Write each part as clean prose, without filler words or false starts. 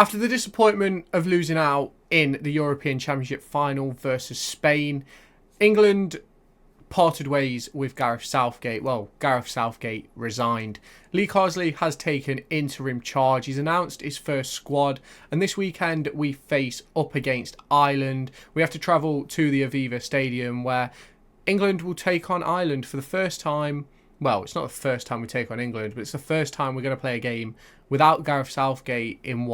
After the disappointment of losing out in the European Championship final versus Spain, England parted ways with Gareth Southgate. Well, Gareth Southgate resigned. Lee Carsley has taken interim charge. He's announced his first squad, and this weekend we face up against Ireland. We have to travel to the Aviva Stadium where England will take on Ireland for the first time. Well, it's not the first time we take on England, but it's the first time we're going to play a game without Gareth Southgate in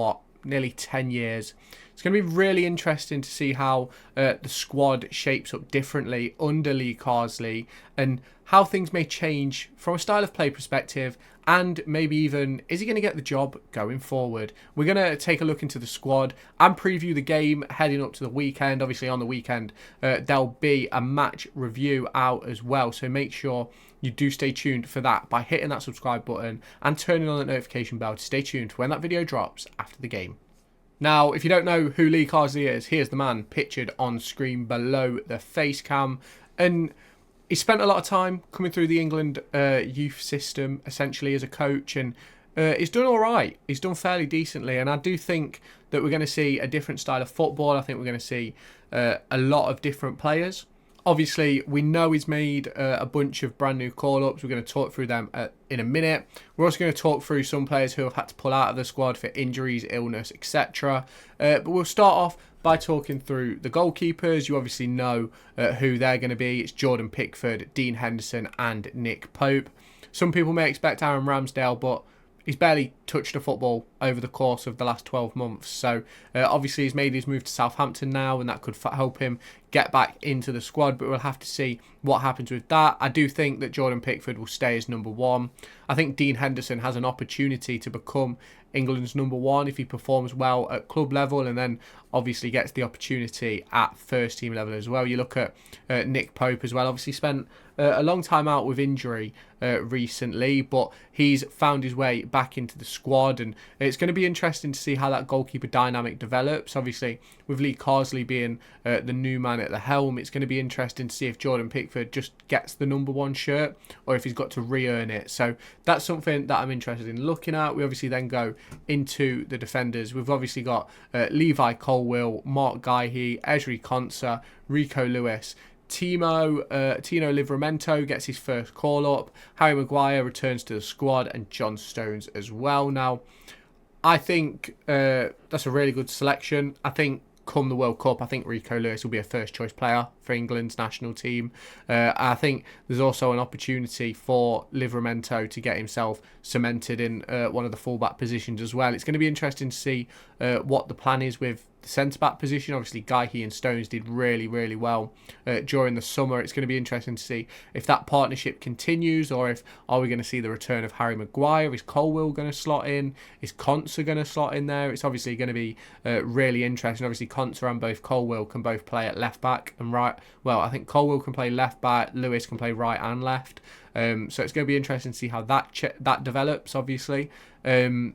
nearly 10 years. It's going to be really interesting to see how the squad shapes up differently under Lee Carsley and how things may change from a style of play perspective, and maybe even, is he going to get the job going forward? We're going to take a look into the squad and preview the game heading up to the weekend. Obviously on the weekend there'll be a match review out as well, so make sure you do stay tuned for that by hitting that subscribe button and turning on the notification bell to stay tuned for when that video drops after the game. Now, if you don't know who Lee Carsley is, here's the man pictured on screen below the face cam. And he spent a lot of time coming through the England youth system, essentially, as a coach. And he's done all right. He's done fairly decently. And I do think that we're going to see a different style of football. I think we're going to see a lot of different players. Obviously, we know he's made a bunch of brand new call-ups. We're going to talk through them in a minute. We're also going to talk through some players who have had to pull out of the squad for injuries, illness, etc. But we'll start off by talking through the goalkeepers. You obviously know who they're going to be. It's Jordan Pickford, Dean Henderson and Nick Pope. Some people may expect Aaron Ramsdale, but he's barely touched a football over the course of the last 12 months. So obviously he's made his move to Southampton now, and that could help him get back into the squad. But we'll have to see what happens with that. I do think that Jordan Pickford will stay as number one. I think Dean Henderson has an opportunity to become England's number one if he performs well at club level, and then obviously gets the opportunity at first team level as well. You look at Nick Pope as well. Obviously spent a long time out with injury recently, but he's found his way back into the squad, and it's going to be interesting to see how that goalkeeper dynamic develops. Obviously with Lee Carsley being the new man at the helm, it's going to be interesting to see if Jordan Pickford just gets the number one shirt or if he's got to re-earn it. So that's something that I'm interested in looking at. We obviously then go into the defenders. We've obviously got Levi Colwill, Mark Guéhi, Ezri Konsa, Rico Lewis. Tino Livramento gets his first call-up. Harry Maguire returns to the squad, and John Stones as well. Now, I think that's a really good selection. I think come the World Cup, I think Rico Lewis will be a first-choice player for England's national team. I think there's also an opportunity for Livramento to get himself cemented in one of the fullback positions as well. It's going to be interesting to see what the plan is with the centre-back position. Obviously, Guéhi and Stones did really, really well during the summer. It's going to be interesting to see if that partnership continues, or if are we going to see the return of Harry Maguire? Is Colwill going to slot in? Is Konsa going to slot in there? It's obviously going to be really interesting. Obviously, Konsa and both Colwill can both play at left-back and right. Well, I think Colwill can play left-back, Lewis can play right and left. So it's going to be interesting to see how that develops, obviously. And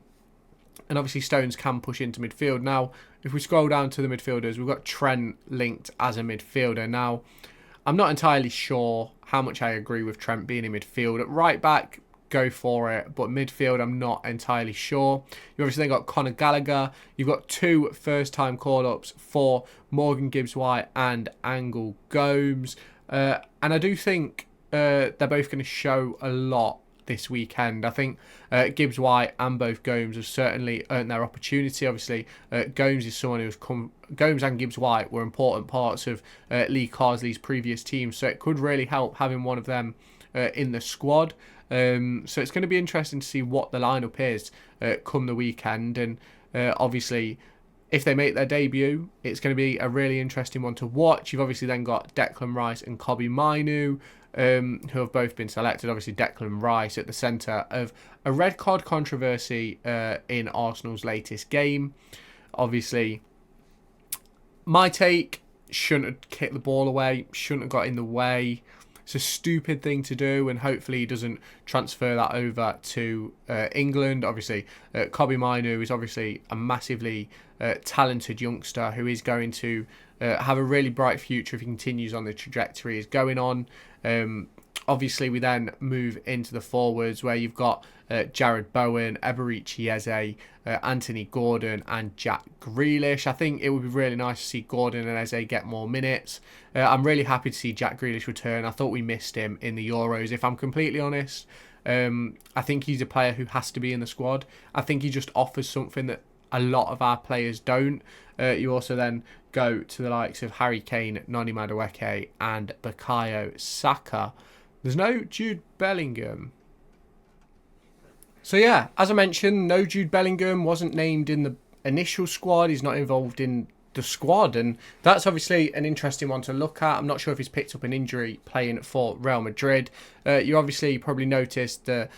obviously Stones can push into midfield. Now, if we scroll down to the midfielders, we've got Trent linked as a midfielder. Now, I'm not entirely sure how much I agree with Trent being in midfield. At right back, go for it. But midfield, I'm not entirely sure. You've obviously then got Conor Gallagher. You've got two first-time call-ups for Morgan Gibbs-White and Angel Gomes. And I do think they're both going to show a lot this weekend. I think Gibbs-White and both Gomes have certainly earned their opportunity. Obviously, Gomes is someone who's Gomes and Gibbs-White were important parts of Lee Carsley's previous team, so it could really help having one of them in the squad. So it's going to be interesting to see what the lineup is come the weekend, and obviously, if they make their debut, it's going to be a really interesting one to watch. You've obviously then got Declan Rice and Kobbie Mainoo, who have both been selected. Obviously, Declan Rice at the centre of a red card controversy in Arsenal's latest game. Obviously, my take, shouldn't have kicked the ball away, shouldn't have got in the way. It's a stupid thing to do, and hopefully he doesn't transfer that over to England. Obviously, Kobbie Mainoo is obviously a massively talented youngster who is going to have a really bright future if he continues on the trajectory he's going on. Obviously, we then move into the forwards where you've got Jared Bowen, Eberici Eze, Anthony Gordon and Jack Grealish. I think it would be really nice to see Gordon and Eze get more minutes. I'm really happy to see Jack Grealish return. I thought we missed him in the Euros, if I'm completely honest. I think he's a player who has to be in the squad. I think he just offers something that a lot of our players don't. You also then go to the likes of Harry Kane, Noni Madueke and Bukayo Saka. There's no Jude Bellingham. So yeah, as I mentioned, no Jude Bellingham, wasn't named in the initial squad. He's not involved in the squad, and that's obviously an interesting one to look at. I'm not sure if he's picked up an injury playing for Real Madrid. You obviously probably noticed the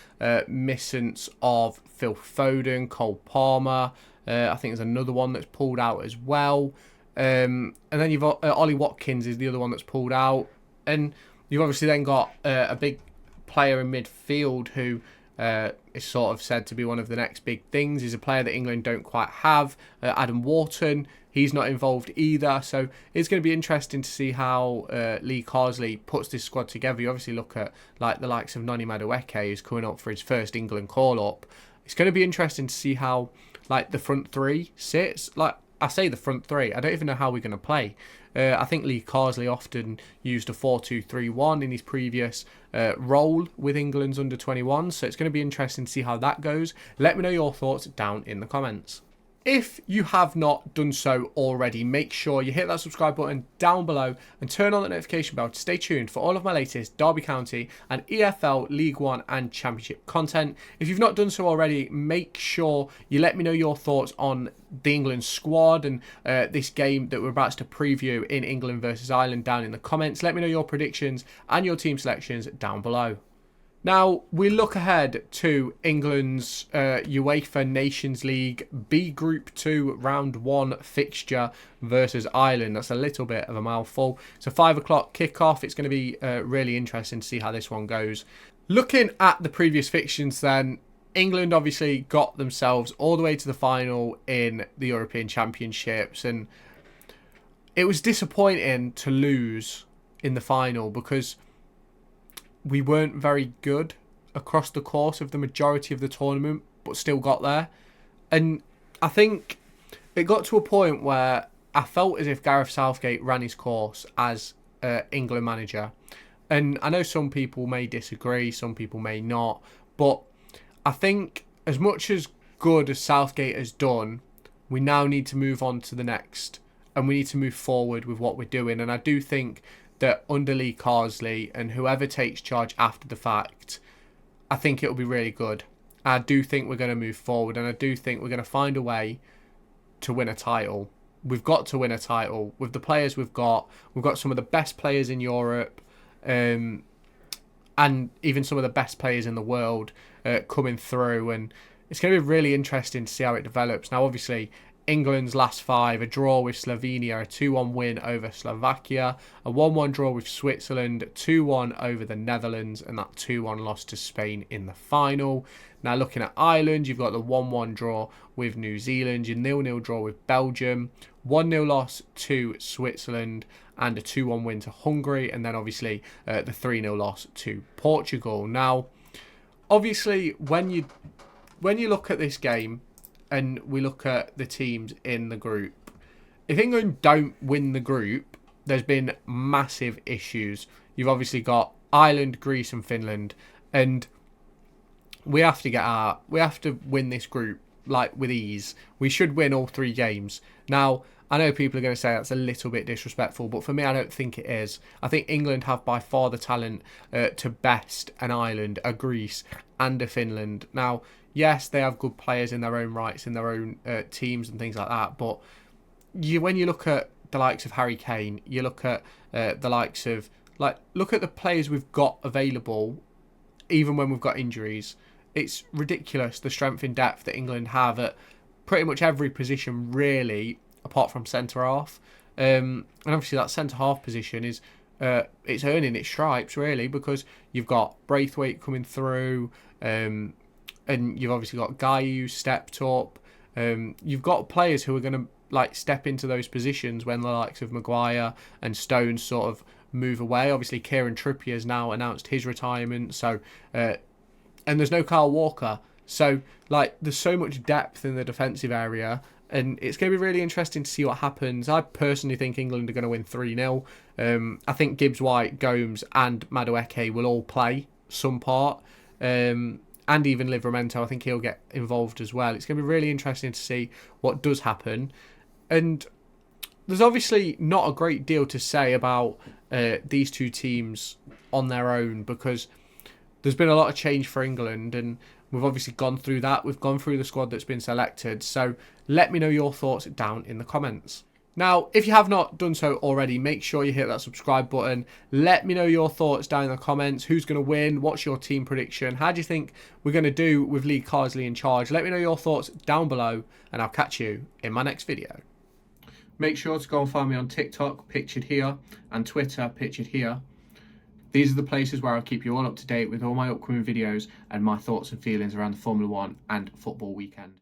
missance of Phil Foden, Cole Palmer. I think there's another one that's pulled out as well. And then you've got Ollie Watkins is the other one that's pulled out. And you've obviously then got a big player in midfield who is sort of said to be one of the next big things. He's a player that England don't quite have. Adam Wharton, he's not involved either. So it's going to be interesting to see how Lee Carsley puts this squad together. You obviously look at like the likes of Noni Madueke, who's coming up for his first England call-up. It's going to be interesting to see how like the front three sits. Like I say the front three, I don't even know how we're going to play. I think Lee Carsley often used a 4-2-3-1 in his previous role with England's under-21, so it's going to be interesting to see how that goes. Let me know your thoughts down in the comments. If you have not done so already, make sure you hit that subscribe button down below and turn on the notification bell to stay tuned for all of my latest Derby County and EFL, League One and Championship content. If you've not done so already, make sure you let me know your thoughts on the England squad and this game that we're about to preview in England versus Ireland down in the comments. Let me know your predictions and your team selections down below. Now, we look ahead to England's UEFA Nations League B Group 2 Round 1 fixture versus Ireland. That's a little bit of a mouthful. It's a 5 o'clock kickoff. It's going to be really interesting to see how this one goes. Looking at the previous fixtures then, England obviously got themselves all the way to the final in the European Championships, and it was disappointing to lose in the final because we weren't very good across the course of the majority of the tournament, but still got there. And I think it got to a point where I felt as if Gareth Southgate ran his course as England manager. And I know some people may disagree, some people may not, but I think as much as good as Southgate has done, we now need to move on to the next, and we need to move forward with what we're doing. And I do think that under Lee Carsley and whoever takes charge after the fact, I think it'll be really good. I do think we're going to move forward, and I do think we're going to find a way to win a title. We've got to win a title with the players we've got. We've got some of the best players in Europe, and even some of the best players in the world coming through, and it's going to be really interesting to see how it develops. Now, obviously, England's last 5, a draw with Slovenia, a 2-1 win over Slovakia, a 1-1 draw with Switzerland, 2-1 over the Netherlands, and that 2-1 loss to Spain in the final. Now looking at Ireland, you've got the 1-1 draw with New Zealand, your 0-0 draw with Belgium, 1-0 loss to Switzerland, and a 2-1 win to Hungary, and then obviously the 3-0 loss to Portugal. Now, obviously, when you look at this game, and we look at the teams in the group, if England don't win the group, there's been massive issues. You've obviously got Ireland, Greece and Finland, and we have to win this group like with ease. We should win all 3 games. Now, I know people are going to say that's a little bit disrespectful, but for me, I don't think it is. I think England have by far the talent to best an Ireland, a Greece and a Finland. Now, yes, they have good players in their own rights, in their own teams and things like that. But when you look at the likes of Harry Kane, you look at the likes of, look at the players we've got available, even when we've got injuries. It's ridiculous, the strength in depth that England have at pretty much every position, really, apart from centre-half. And obviously that centre-half position is it's earning its stripes, really, because you've got Braithwaite coming through, and you've obviously got Guy who stepped up. You've got players who are going to step into those positions when the likes of Maguire and Stones sort of move away. Obviously, Kieran Trippier has now announced his retirement, so and there's no Kyle Walker. So, like, there's so much depth in the defensive area, and it's going to be really interesting to see what happens. I personally think England are going to win 3-0. I think Gibbs-White, Gomes and Madueke will all play some part. And even Livramento, I think he'll get involved as well. It's going to be really interesting to see what does happen. And there's obviously not a great deal to say about these two teams on their own, because there's been a lot of change for England, and we've obviously gone through that. We've gone through the squad that's been selected. So let me know your thoughts down in the comments. Now, if you have not done so already, make sure you hit that subscribe button. Let me know your thoughts down in the comments. Who's going to win? What's your team prediction? How do you think we're going to do with Lee Carsley in charge? Let me know your thoughts down below, and I'll catch you in my next video. Make sure to go and find me on TikTok, pictured here, and Twitter, pictured here. These are the places where I'll keep you all up to date with all my upcoming videos and my thoughts and feelings around the Formula 1 and football weekend.